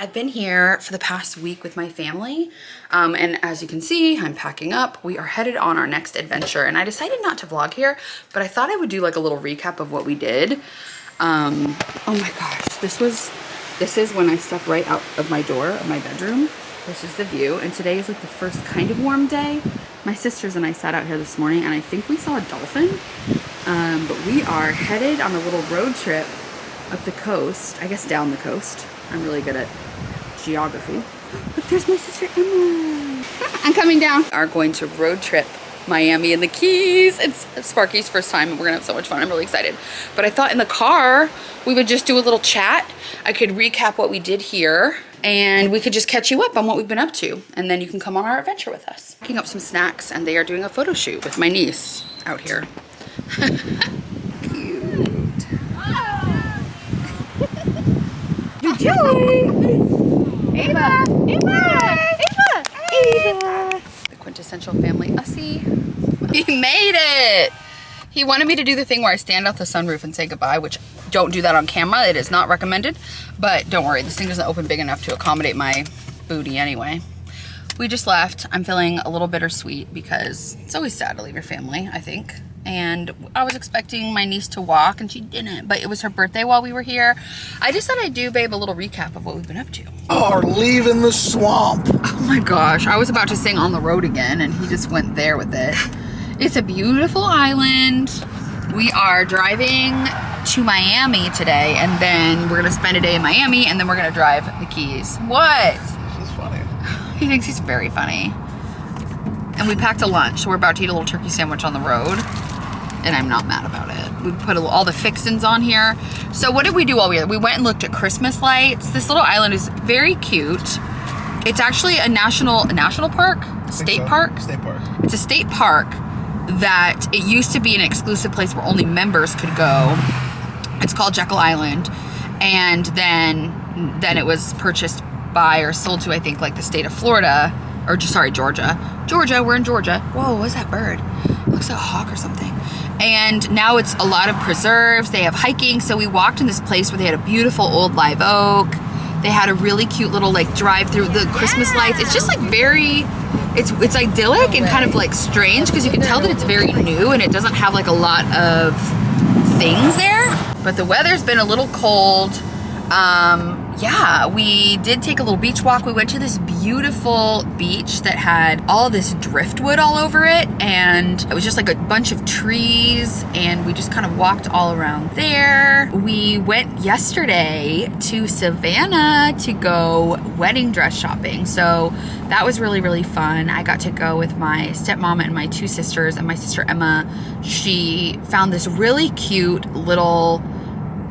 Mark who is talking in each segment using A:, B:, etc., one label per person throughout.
A: I've been here for the past week with my family, and as you can see, I'm packing up. We are headed on our next adventure, and I decided not to vlog here, but I thought I would do like a little recap of what we did. Oh my gosh, this is when I stepped right out of my door of my bedroom. This is the view, and today is like the first kind of warm day. My sisters and I sat out here this morning, and I think we saw a dolphin, but we are headed on a little road trip up the coast, I guess down the coast. I'm really good at geography. But there's my sister Emma. I'm coming down. We are going to road trip Miami and the Keys. It's Sparky's first time, and we're gonna have so much fun. I'm really excited. But I thought in the car, we would just do a little chat. I could recap what we did here, and we could just catch you up on what we've been up to. And then you can come on our adventure with us. Picking up some snacks, and they are doing a photo shoot with my niece out here. Cute. Joey! Ava! Ava! Ava! Ava! The quintessential family Ussie. He made it! He wanted me to do the thing where I stand out the sunroof and say goodbye, which don't do that on camera. It is not recommended. But don't worry, this thing doesn't open big enough to accommodate my booty anyway. We just left. I'm feeling a little bittersweet because it's always sad to leave your family, I think. And I was expecting my niece to walk, and she didn't, but it was her birthday while we were here. I just thought I'd do, babe, a little recap of what we've been up to.
B: Are leaving the swamp.
A: Oh my gosh, I was about to sing On the Road again, and he just went there with it. It's a beautiful island. We are driving to Miami today, and then we're gonna spend a day in Miami, and then we're gonna drive the Keys. What?
B: She's funny.
A: He thinks he's very funny. And we packed a lunch, so we're about to eat a little turkey sandwich on the road. And I'm not mad about it. We put all the fixins on here. So what did we do while we were there? We went and looked at Christmas lights. This little island is very cute. It's actually a national park? State park?
B: State park.
A: It's a state park that it used to be an exclusive place where only members could go. It's called Jekyll Island. And then it was purchased by or sold to, I think, like the state of Florida. Or, sorry, Georgia. Georgia, we're in Georgia. Whoa, what's that bird? It looks like a hawk or something. And now it's a lot of preserves. They have hiking. So we walked in this place where they had a beautiful old live oak. They had a really cute little like drive through the Christmas lights. It's just like very, it's idyllic and kind of like strange because you can tell that it's very new and it doesn't have like a lot of things there. But the weather's been a little cold. Yeah, we did take a little beach walk. We went to this beautiful beach that had all this driftwood all over it, and it was just like a bunch of trees, and we just kind of walked all around there. We went yesterday to Savannah to go wedding dress shopping, so that was really, really fun. I got to go with my stepmom and my two sisters, and my sister Emma. She found this really cute little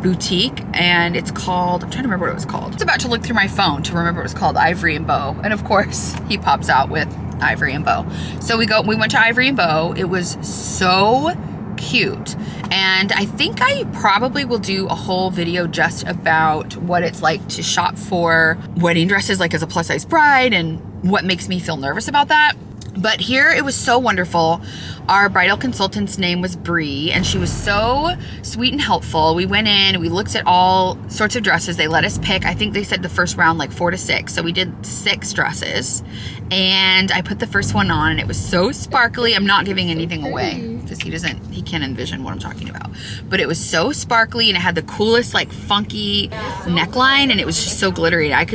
A: boutique, and it's called, I'm trying to remember what it was called. I was about to look through my phone to remember what it was called, Ivory and Beau. And of course, he pops out with Ivory and Beau. So we went to Ivory and Beau. It was so cute. And I think I probably will do a whole video just about what it's like to shop for wedding dresses, like as a plus size bride, and what makes me feel nervous about that. But here it was so wonderful. Our bridal consultant's name was Bree, and she was so sweet and helpful. We went in, we looked at all sorts of dresses. They let us pick, I think they said the first round like 4 to 6. So we did 6 dresses, and I put the first one on, and it was so sparkly. I'm not giving anything away because he can't envision what I'm talking about. But it was so sparkly, and it had the coolest like funky neckline, and it was just so glittery. I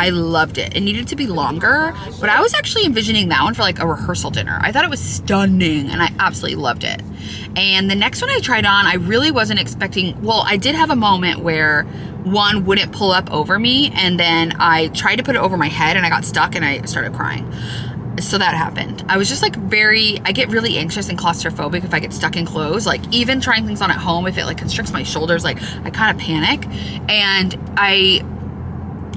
A: loved it. It needed to be longer, but I was actually envisioning that one for like a rehearsal dinner. I thought it was stunning, and I absolutely loved it. And the next one I tried on, I really wasn't expecting, well, I did have a moment where one wouldn't pull up over me, and then I tried to put it over my head, and I got stuck, and I started crying. So that happened. I was just like I get really anxious and claustrophobic if I get stuck in clothes. Like even trying things on at home, if it like constricts my shoulders, like I kind of panic, and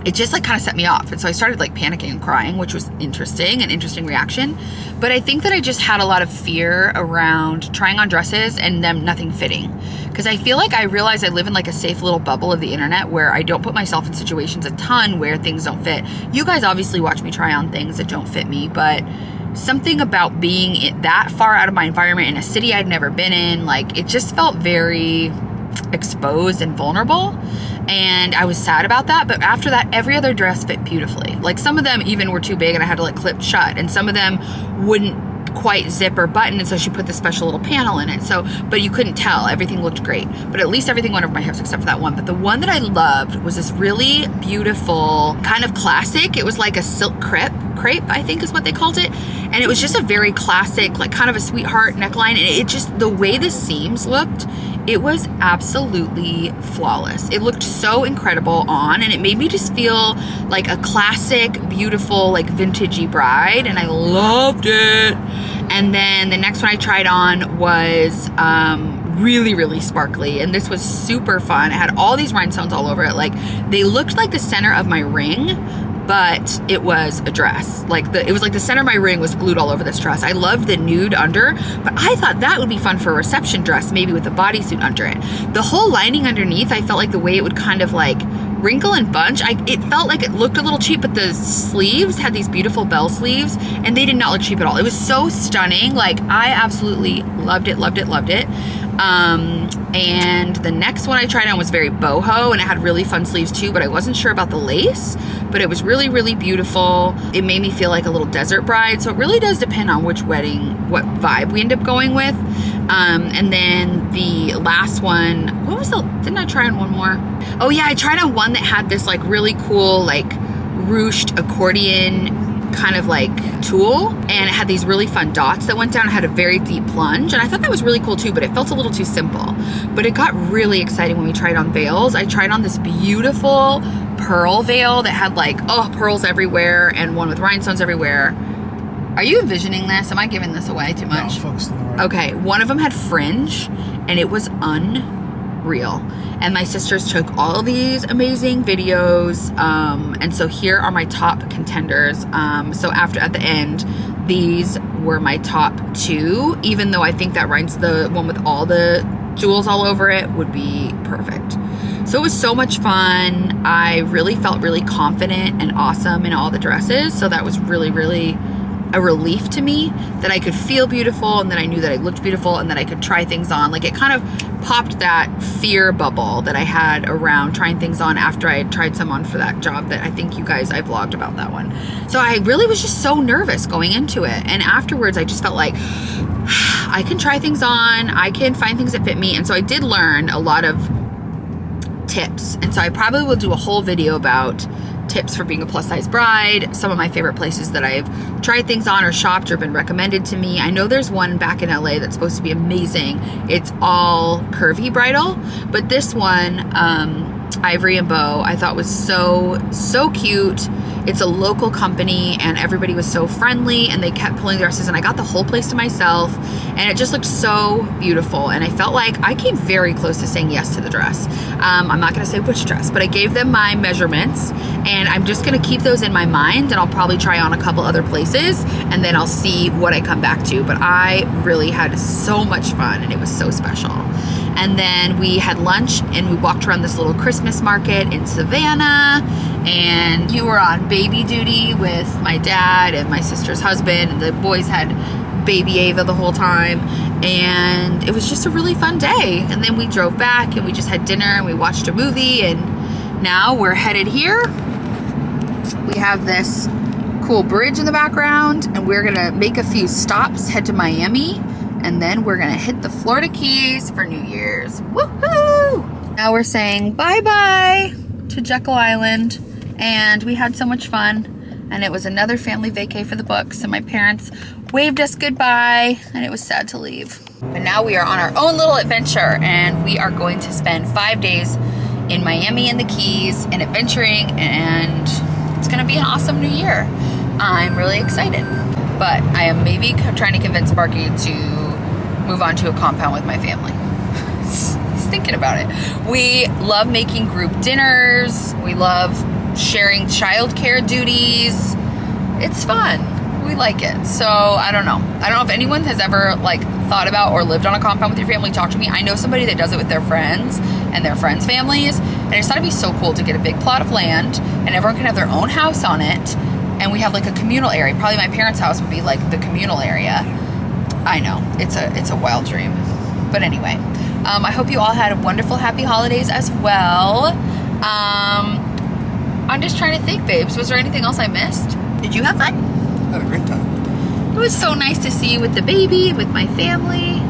A: it just like kind of set me off. And so I started like panicking and crying, which was an interesting reaction. But I think that I just had a lot of fear around trying on dresses and them nothing fitting. Because I feel like I realize I live in like a safe little bubble of the internet where I don't put myself in situations a ton where things don't fit. You guys obviously watch me try on things that don't fit me, but something about being that far out of my environment in a city I'd never been in, like it just felt very exposed and vulnerable, and I was sad about that. But after that, every other dress fit beautifully. Like some of them even were too big and I had to like clip shut, and some of them wouldn't quite zip or button, and so she put this special little panel in it. So, but you couldn't tell. Everything looked great, but at least everything went over my hips except for that one. But the one that I loved was this really beautiful kind of classic. It was like a silk crepe, I think is what they called it. And it was just a very classic, like kind of a sweetheart neckline. And it just, the way the seams looked, it was absolutely flawless. It looked so incredible on, and it made me just feel like a classic, beautiful, like vintagey bride, and I loved it. And then the next one I tried on was really, really sparkly, and this was super fun. It had all these rhinestones all over it. Like they looked like the center of my ring, but it was a dress. Like it was like the center of my ring was glued all over this dress. I loved the nude under, but I thought that would be fun for a reception dress, maybe with a bodysuit under it. The whole lining underneath, I felt like the way it would kind of like wrinkle and bunch, it felt like it looked a little cheap, but the sleeves had these beautiful bell sleeves and they did not look cheap at all. It was so stunning. Like I absolutely loved it, loved it, loved it. And the next one I tried on was very boho, and it had really fun sleeves too, but I wasn't sure about the lace, but it was really, really beautiful. It made me feel like a little desert bride. So it really does depend on which wedding, what vibe we end up going with. And then the last one, didn't I try on one more? Oh yeah, I tried on one that had this like really cool, like ruched accordion kind of like tulle, and it had these really fun dots that went down. It had a very deep plunge, and I thought that was really cool too, but it felt a little too simple. But it got really exciting when we tried on veils. I tried on this beautiful pearl veil that had like, pearls everywhere, and one with rhinestones everywhere. Are you envisioning this? Am I giving this away too much?
B: No, focus on the right.
A: Okay, one of them had fringe, and it was unreal. And my sisters took all these amazing videos, and so here are my top contenders. So at the end, these were my top two, even though I think that the one with all the jewels all over it would be perfect. So it was so much fun. I really felt really confident and awesome in all the dresses, so that was really, really a relief to me, that I could feel beautiful and that I knew that I looked beautiful and that I could try things on. Like it kind of popped that fear bubble that I had around trying things on after I had tried some on for that job that I think I vlogged about that one. So I really was just so nervous going into it. And afterwards I just felt like I can try things on, I can find things that fit me. And so I did learn a lot of tips. And so I probably will do a whole video about tips for being a plus size bride, some of my favorite places that I've tried things on or shopped or been recommended to me. I know there's one back in LA that's supposed to be amazing. It's all curvy bridal, but this one, Ivory and Beau, I thought was so cute. It's a local company and everybody was so friendly and they kept pulling dresses and I got the whole place to myself and it just looked so beautiful, and I felt like I came very close to saying yes to the dress. I'm not gonna say which dress, but I gave them my measurements and I'm just gonna keep those in my mind, and I'll probably try on a couple other places and then I'll see what I come back to. But I really had so much fun and it was so special. And then we had lunch and we walked around this little Christmas market in Savannah, and you were on baby duty with my dad and my sister's husband, and the boys had baby Ava the whole time, and it was just a really fun day. And then we drove back and we just had dinner and we watched a movie, and now we're headed here. We have this cool bridge in the background and we're gonna make a few stops, head to Miami, and then we're gonna hit the Florida Keys for New Year's. Woohoo! Now we're saying bye-bye to Jekyll Island, and we had so much fun, and it was another family vacay for the books, and my parents waved us goodbye, and it was sad to leave. But now we are on our own little adventure, and we are going to spend 5 days in Miami and the Keys and adventuring, and it's gonna be an awesome new year. I'm really excited, but I am maybe trying to convince Sparky to move on to a compound with my family. He's thinking about it. We love making group dinners. We love sharing childcare duties. It's fun. We like it. So I don't know. I don't know if anyone has ever like thought about or lived on a compound with your family. Talk to me. I know somebody that does it with their friends and their friends' families. And I just thought it'd be so cool to get a big plot of land and everyone can have their own house on it. And we have like a communal area. Probably my parents' house would be like the communal area. I know, it's a wild dream. But anyway, I hope you all had wonderful, happy holidays as well. I'm just trying to think, babes. Was there anything else I missed? Did you have fun?
B: Had a great time.
A: It was so nice to see you with the baby, with my family.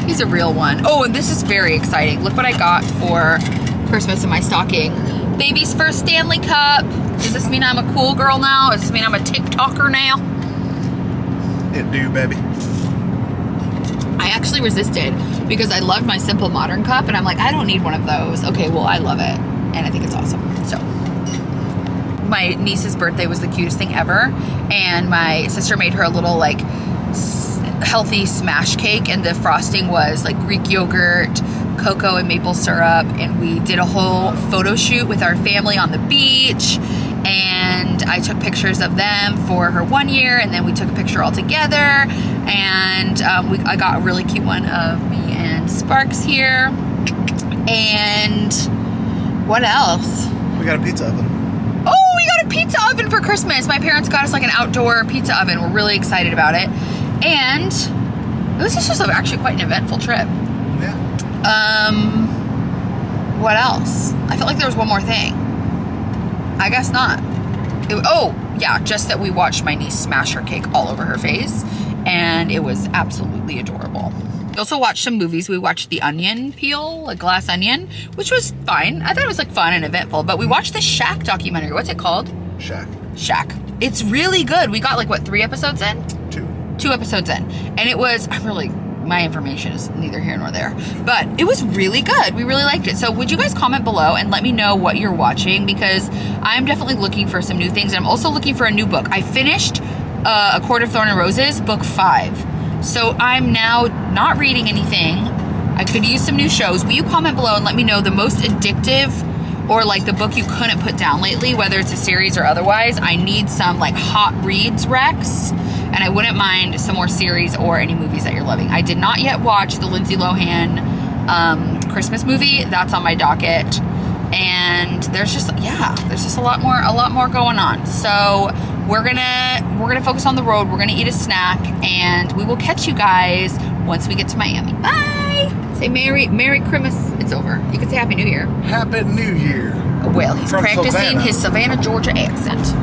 A: He's a real one. Oh, and this is very exciting. Look what I got for Christmas in my stocking. Baby's first Stanley Cup. Does this mean I'm a cool girl now? Does this mean I'm a TikToker now?
B: It do, baby.
A: I actually resisted because I loved my Simple Modern cup, and I'm like, I don't need one of those. Okay, well, I love it, and I think it's awesome. So, my niece's birthday was the cutest thing ever, and my sister made her a little, like, healthy smash cake, and the frosting was, like, Greek yogurt, cocoa, and maple syrup, and we did a whole photo shoot with our family on the beach, and I took pictures of them for her 1 year, and then we took a picture all together, and I got a really cute one of me and Sparks here. And what else?
B: We got a pizza oven.
A: Oh, we got a pizza oven for Christmas. My parents got us like an outdoor pizza oven. We're really excited about it. And it was just actually quite an eventful trip.
B: Yeah.
A: What else? I felt like there was one more thing. I guess not. Just that we watched my niece smash her cake all over her face, and it was absolutely adorable. We also watched some movies. We watched The Onion Peel, A Glass Onion, which was fine. I thought it was like fun and eventful, but we watched the Shaq documentary. What's it called? Shaq. It's really good. We got like, what, 3 episodes in? 2 episodes in. And it was, my information is neither here nor there, but it was really good. We really liked it. So would you guys comment below and let me know what you're watching, because I'm definitely looking for some new things. And I'm also looking for a new book. I finished A Court of Thorn and Roses, book 5. So I'm now not reading anything. I could use some new shows. Will you comment below and let me know the most addictive, or like the book you couldn't put down lately, whether it's a series or otherwise. I need some like hot reads, Rex. And I wouldn't mind some more series or any movies that you're loving. I did not yet watch the Lindsay Lohan Christmas movie. That's on my docket. And there's just a lot more going on. So we're gonna focus on the road. We're gonna eat a snack, and we will catch you guys once we get to Miami. Bye. Say Merry Christmas. It's over. You can say Happy New Year.
B: Happy New Year.
A: Well, he's
B: From
A: practicing
B: Savannah.
A: his Savannah, Georgia accent.